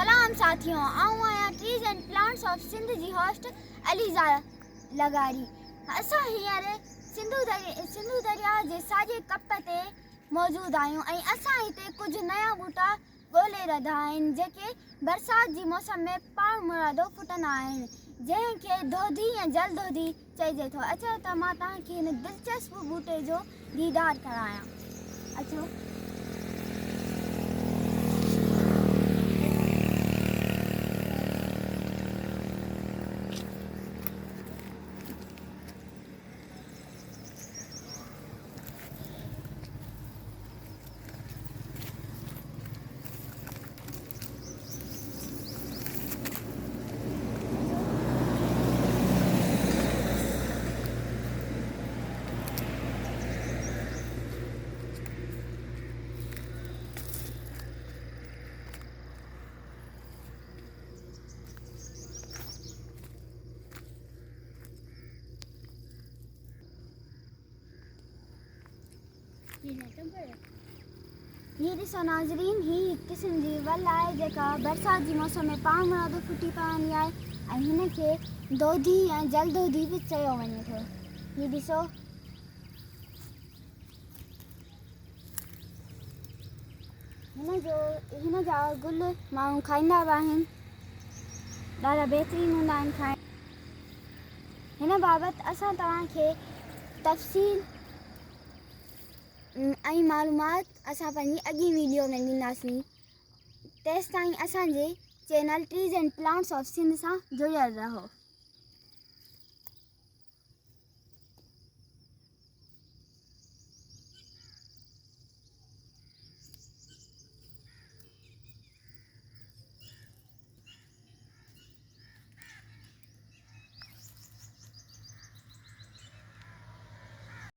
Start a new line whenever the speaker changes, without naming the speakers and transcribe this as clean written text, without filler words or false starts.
सलाम साथियों, आऊं आया trees and plants of Sindh जी होस्ट अलीज़ा लगारी। असां हींअर सिंधु दरिया जे साॼे कप ते मौजूद आहियूं ऐं असां हिते कुझु नया ॿूटा ॻोल्हे रहिया आहिनि जेके बरसाति जी मौसम में पाण मुरादो फुटंदा आहिनि, जंहिंखे दोधी या जलदोधी चइजे थो। अचो त मां तव्हांखे हिन दिलचस्प ॿूटे जो दीदार करायां। अचो। ये ॾिसो नाज़रीन, ही हिकु क़िस्म जी वल आहे जेका बरसाति जी मौसम में पाण मुरादो फुटी पवंदी आहे ऐं हिनखे दोधी ऐं जलदोधी बि चयो वञे थो। ही ॾिसो, हिन जा गुल माण्हू खाईंदा बि आहिनि, ॾाढा बहितरीनु हूंदा आहिनि खाइण। हिन बाबति असां तव्हांखे तफ़सील ऐं मालूमात असां पंहिंजी अॻी वीडियो में ॾींदासीं। तेसिताईं असांजे channel trees and plants of Sindh सां जुड़ियल रहो।